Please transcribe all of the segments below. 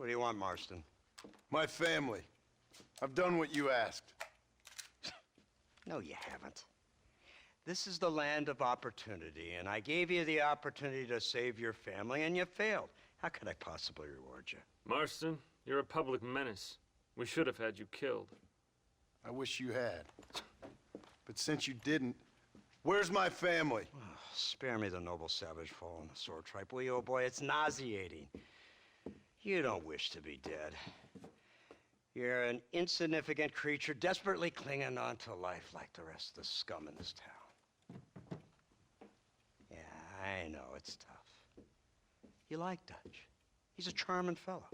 What do you want, Marston? My family. I've done what you asked. No, you haven't. This is the land of opportunity, and I gave you the opportunity to save your family, and you failed. How could I possibly reward you? Marston, you're a public menace. We should have had you killed. I wish you had. But since you didn't, where's my family? Oh, spare me the noble savage fall on the sword tripe, will you, old boy? It's nauseating. You don't wish to be dead. You're an insignificant creature desperately clinging on to life like the rest of the scum in this town. Yeah, I know, it's tough. You like Dutch. He's a charming fellow.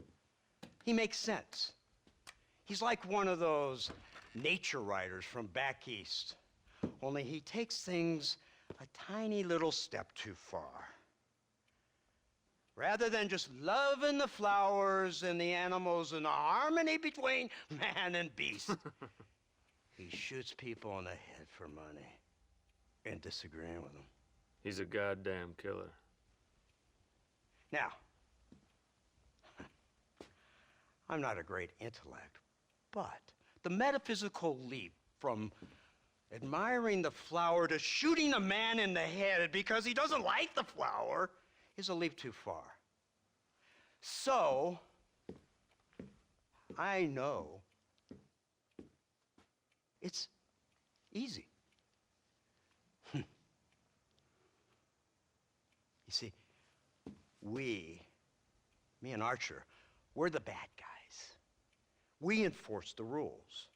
He makes sense. He's like one of those nature writers from back east. Only he takes things a tiny little step too far. Rather than just loving the flowers and the animals and the harmony between man and beast, he shoots people in the head for money and disagreeing with them. He's a goddamn killer. Now, I'm not a great intellect, but the metaphysical leap from admiring the flower to shooting a man in the head because he doesn't like the flower is a leap too far. So, I know it's easy. You see, me and Archer, we're the bad guys. We enforce the rules.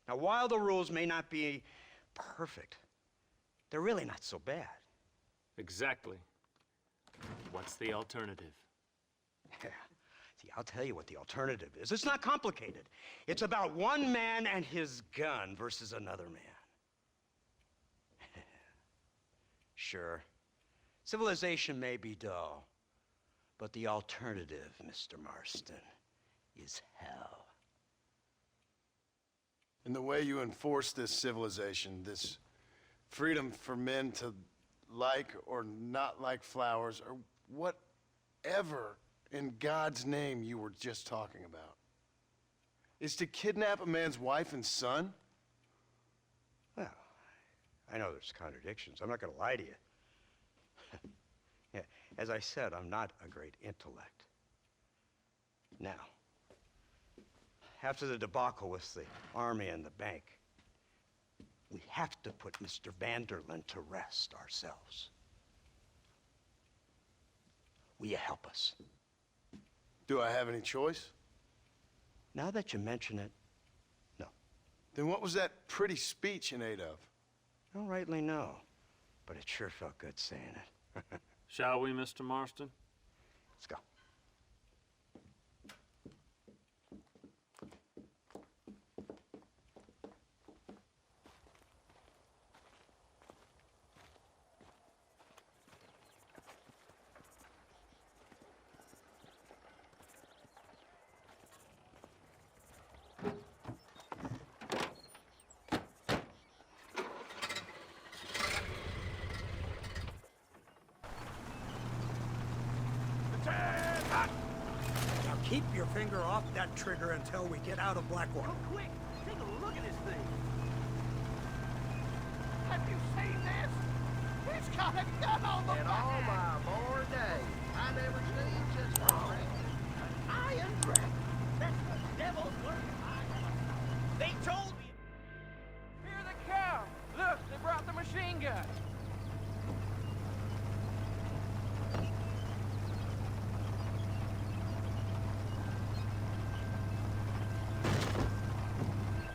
Now, while the rules may not be perfect, they're really not so bad. Exactly. What's the alternative? Yeah. See, I'll tell you what the alternative is. It's not complicated. It's about one man and his gun versus another man. Sure, civilization may be dull, but the alternative, Mr. Marston, is hell. And the way you enforce this civilization, this freedom for men to like or not like flowers, or whatever in God's name you were just talking about, is to kidnap a man's wife and son? Well, I know there's contradictions. I'm not going to lie to you. Yeah, as I said, I'm not a great intellect. Now, after the debacle with the army and the bank, we have to put Mr. Vanderlyn to rest ourselves. Will you help us? Do I have any choice? Now that you mention it, no. Then what was that pretty speech in aid of? I don't rightly know, but it sure felt good saying it. Shall we, Mr. Marston? Let's go. Now keep your finger off that trigger until we get out of Blackwater. Oh, quick! Take a look at this thing! Have you seen this? He's got a gun on the back! In all my born days, I never seen such a thing. An iron dragon! That's the devil's work! They told me! Here they come! Look, they brought the machine gun!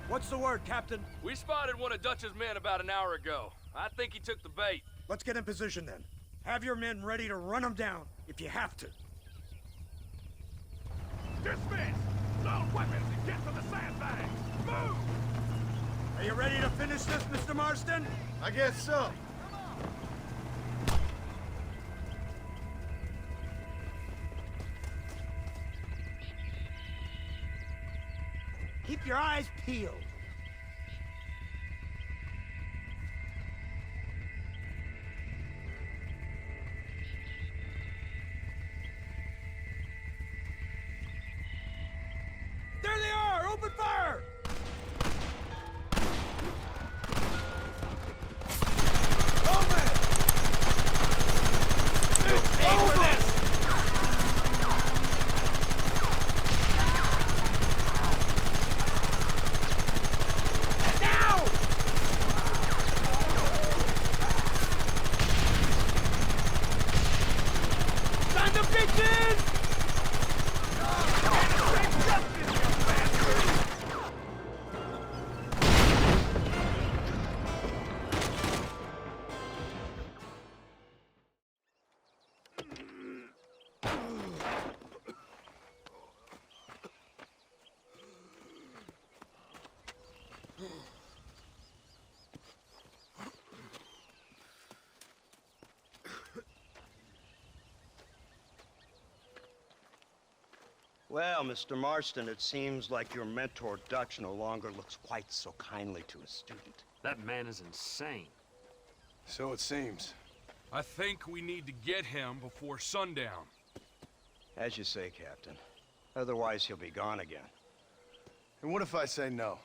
What's the word, Captain? We spotted one of Dutch's men about an hour ago. I think he took the bait. Let's get in position then. Have your men ready to run them down if you have to. Dismiss! Load weapons and get to the sandbags! Move! Are you ready to finish this, Mr. Marston? I guess so. Keep your eyes peeled. Well, Mr. Marston, it seems like your mentor Dutch no longer looks quite so kindly to his student. That man is insane. So it seems. I think we need to get him before sundown. As you say, Captain. Otherwise, he'll be gone again. And what if I say no?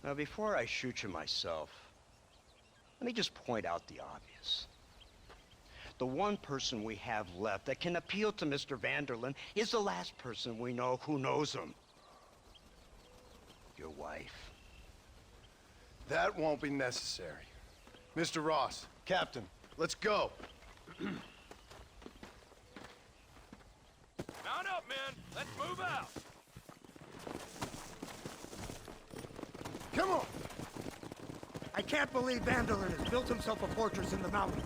Now, before I shoot you myself, let me just point out the obvious. The one person we have left that can appeal to Mr. Vanderlyn is the last person we know who knows him. Your wife. That won't be necessary. Mr. Ross, Captain, let's go. Mount up, men. Let's move out. Come on. I can't believe Vanderlyn has built himself a fortress in the mountains.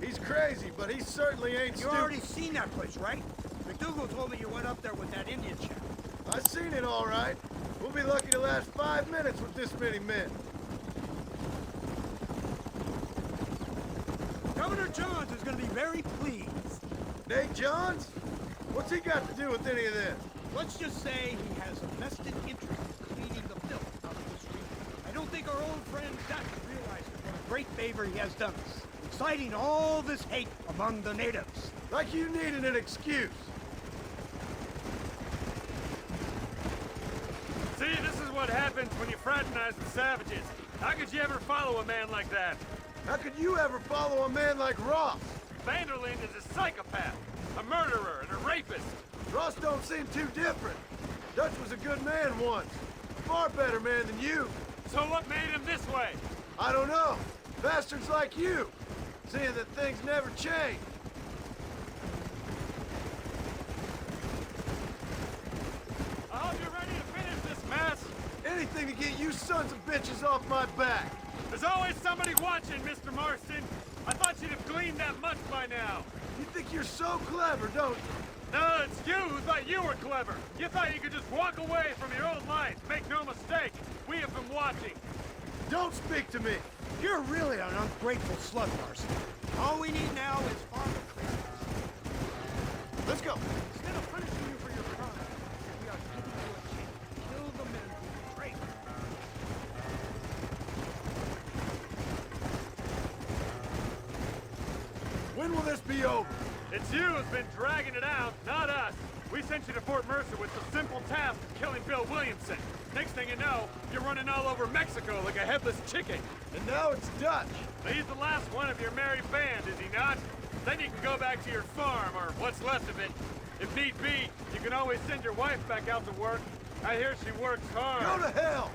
He's crazy, but he certainly ain't You stupid. already seen that place, right? McDougal told me you went up there with that Indian chap. I seen it all right. We'll be lucky to last 5 minutes with this many men. Governor Johns is going to be very pleased. Nate Johns? What's he got to do with any of this? Let's just say he has a vested interest in cleaning the filth out of this region. I don't think our old friend Dutch realizes what a great favor he has done us, inciting all this hate among the natives. Like you needed an excuse. See, this is what happens when you fraternize with savages. How could you ever follow a man like that? How could you ever follow a man like Ross? Vanderlyn is a psychopath, a murderer, and a rapist. Ross don't seem too different. Dutch was a good man once. A far better man than you. So what made him this way? I don't know. Bastards like you. Seeing that things never change. I hope you're ready to finish this mess. Anything to get you sons of bitches off my back. There's always somebody watching, Mr. Marston. I thought you'd have gleaned that much by now. You think you're so clever, don't you? No, it's you who thought you were clever. You thought you could just walk away from your old life. Make no mistake, we have been watching. Don't speak to me. You're really an ungrateful slug, Marston. All we need now is farmer clearance. Let's go. Instead of punishing you for your crime, we are giving you a chance to kill the men who betrayed you. When will this be over? It's you who's been dragging it out, not us. We sent you to Fort Mercer with the simple task of killing Bill Williamson. Next thing you know, you're running all over Mexico like a headless chicken. And now it's Dutch. He's the last one of your merry band, is he not? Then you can go back to your farm, or what's left of it. If need be, you can always send your wife back out to work. I hear she works hard. Go to hell.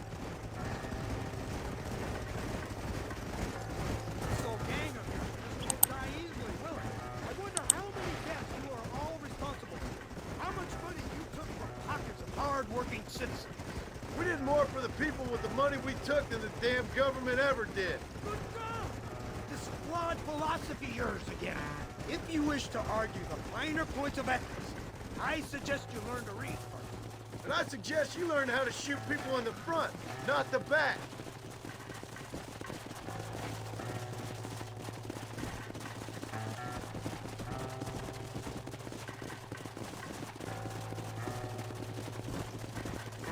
This old gang of yours just won't die easily, will it? I wonder how many deaths you are all responsible for. How much money you took from pockets of hard-working citizens. We did more for the people with the money we took than the damn government ever did. Good God! This flawed philosophy of yours again. If you wish to argue the finer points of ethics, I suggest you learn to read first. And I suggest you learn how to shoot people in the front, not the back.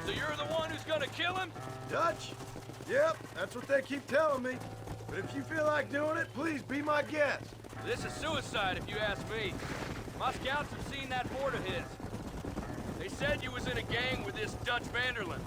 So you're the one who's gonna kill him? Dutch? Yep, that's what they keep telling me. But if you feel like doing it, please be my guest. This is suicide, if you ask me. My scouts have seen that fort of his. They said you was in a gang with this Dutch Vanderlyn.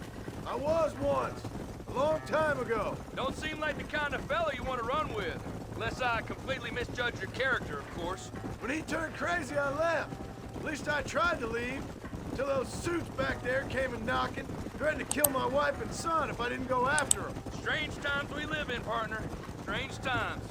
I was once, a long time ago. Don't seem like the kind of fella you want to run with. Unless I completely misjudge your character, of course. When he turned crazy, I left. At least I tried to leave, until those suits back there came and knocking, threatened to kill my wife and son if I didn't go after them. Strange times we live in, partner. Strange times.